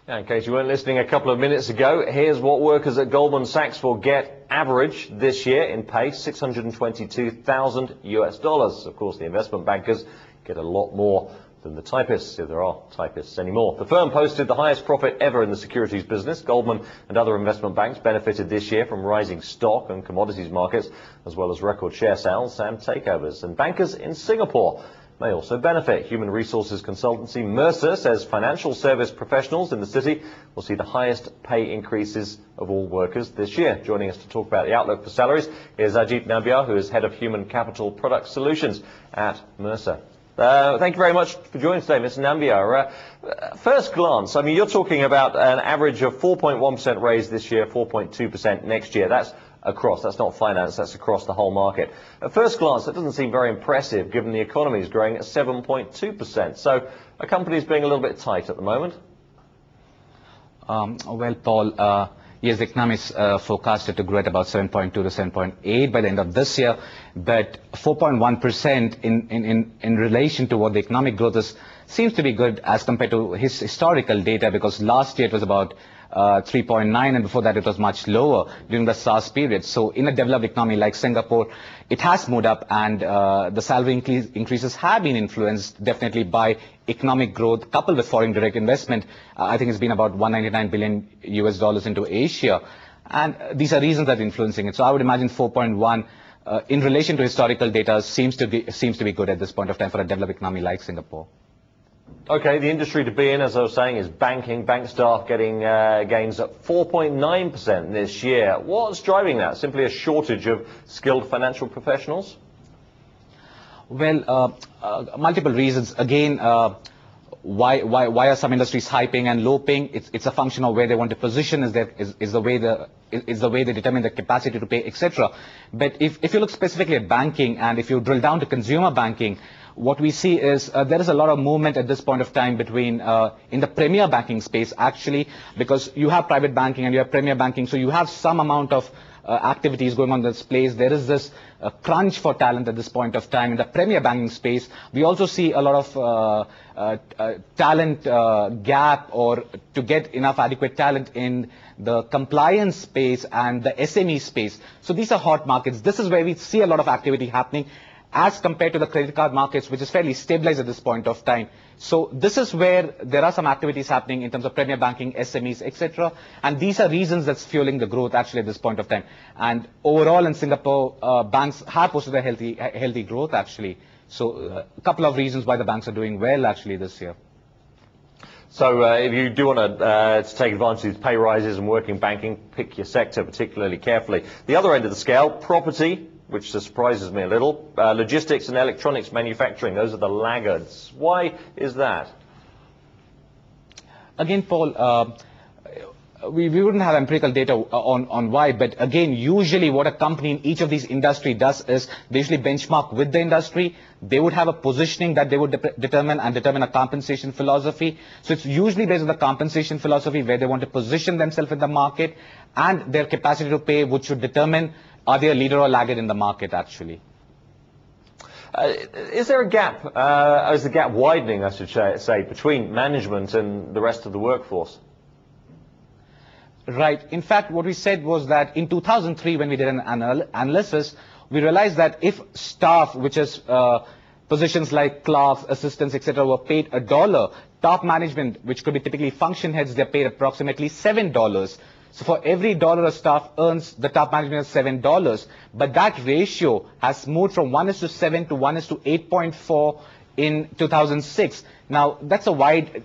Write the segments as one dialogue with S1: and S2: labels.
S1: In case you weren't listening a couple of minutes ago, here's what workers at Goldman Sachs will get average this year in pay, $622,000 US. Of course, the investment bankers get a lot more than the typists, if there are typists anymore. The firm posted the highest profit ever in the securities business. Goldman and other investment banks benefited this year from rising stock and commodities markets, as well as record share sales and takeovers. And bankers in Singapore may also benefit. Human resources consultancy Mercer says financial service professionals in the city will see the highest pay increases of all workers this year. Joining us to talk about the outlook for salaries is Ajit Nambiar, who is Head of Human Capital Product Solutions at Mercer. Thank you very much for joining us today, Mr. Nambiar. First glance, I mean, you're talking about an average of 4.1% raise this year, 4.2% next year. That's not finance, that's across the whole market. At first glance, that doesn't seem very impressive given the economy is growing at 7.2%. So are companies being a little bit tight at the moment?
S2: Well, Paul, yes, the economy is forecasted to grow at about 7.2 to 7.8 by the end of this year, but 4.1% in relation to what the economic growth is seems to be good as compared to historical data, because last year it was about 3.9, and before that it was much lower during the SARS period. So in a developed economy like Singapore, it has moved up, and the salary increases have been influenced definitely by economic growth coupled with foreign direct investment. I think it's been about $199 billion US into Asia, and these are reasons that are influencing it. So I would imagine 4.1 in relation to historical data seems to be good at this point of time for a developed economy like Singapore.
S1: Okay, the industry to be in, as I was saying, is banking. Bank staff getting gains at 4.9% this year. What's driving that? Simply a shortage of skilled financial professionals?
S2: Well, multiple reasons. Again, why are some industries high paying and low paying? It's a function of where they want to position, is the way they determine the capacity to pay, etc. But if you look specifically at banking, and if you drill down to consumer banking, what we see is there is a lot of movement at this point of time between in the premier banking space, actually, because you have private banking and you have premier banking, so you have some amount of activities going on in this place. There is this crunch for talent at this point of time in the premier banking space. We also see a lot of talent gap, or to get enough adequate talent in the compliance space and the SME space. So these are hot markets. This is where we see a lot of activity happening, as compared to the credit card markets, which is fairly stabilized at this point of time. So this is where there are some activities happening in terms of premier banking, SMEs, etc. And these are reasons that's fueling the growth actually at this point of time. And overall in Singapore, banks have posted a healthy growth actually. So a couple of reasons why the banks are doing well actually this year.
S1: So if you do want to take advantage of these pay rises and work in banking, pick your sector particularly carefully. The other end of the scale, property, which surprises me a little, logistics and electronics manufacturing, those are the laggards. Why is that? Again,
S2: Paul, we wouldn't have empirical data on why, but again, usually what a company in each of these industry does is they usually benchmark with the industry. They would have a positioning that they would determine a compensation philosophy. So it's usually based on the compensation philosophy where they want to position themselves in the market, and their capacity to pay, which should determine are they a leader or laggard in the market actually.
S1: Is there a gap, is the gap widening, I should say, between management and the rest of the workforce?
S2: Right. In fact, what we said was that in 2003, when we did an analysis, we realized that if staff, which is positions like clerks, assistants, etc., were paid $1, top management, which could be typically function heads, they're paid approximately $7. So for every dollar a staff earns, the top management has $7. But that ratio has moved from 1:7 to 1:8.4 in 2006. Now, that's a wide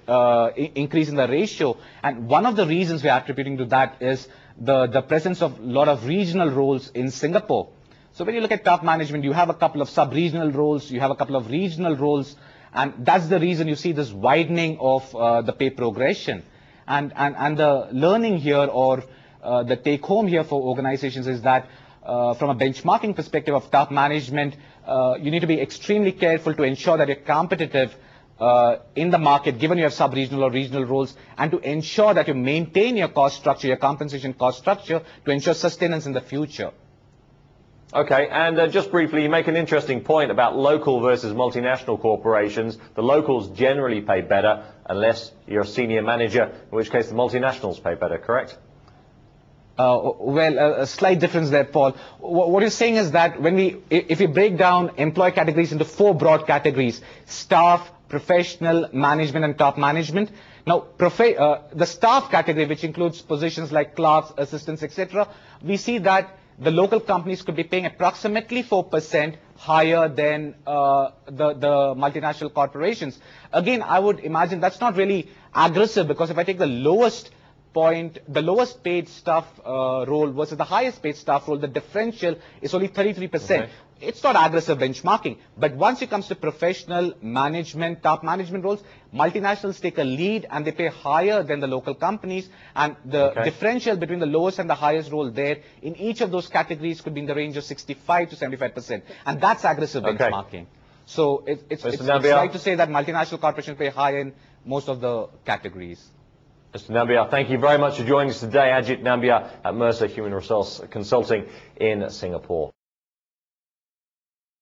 S2: increase in the ratio. And one of the reasons we are attributing to that is the presence of a lot of regional roles in Singapore. So when you look at top management, you have a couple of sub-regional roles, you have a couple of regional roles, and that's the reason you see this widening of the pay progression. And the learning here, or the take home here for organizations, is that from a benchmarking perspective of top management, you need to be extremely careful to ensure that you're competitive in the market, given you have sub-regional or regional roles, and to ensure that you maintain your cost structure, your compensation cost structure, to ensure sustenance in the future.
S1: Okay, and just briefly, you make an interesting point about local versus multinational corporations. The locals generally pay better unless you're a senior manager, in which case the multinationals pay better, correct?
S2: Well, a slight difference there, Paul. What you're saying is that if we break down employee categories into 4 broad categories: staff, professional, management, and top management. Now, the staff category, which includes positions like clerks, assistants, etc., we see that the local companies could be paying approximately 4% higher than the multinational corporations. Again, I would imagine that's not really aggressive, because if I take the lowest paid staff role versus the highest paid staff role, the differential is only 33%. Okay. It's not aggressive benchmarking. But once it comes to professional management, top management roles, multinationals take a lead and they pay higher than the local companies. And the differential between the lowest and the highest role there in each of those categories could be in the range of 65 to 75%. And that's aggressive benchmarking. So it's right to say that multinational corporations pay higher in most of the categories.
S1: Mr. Nambiar, thank you very much for joining us today. Ajit Nambiar at Mercer Human Resource Consulting in Singapore.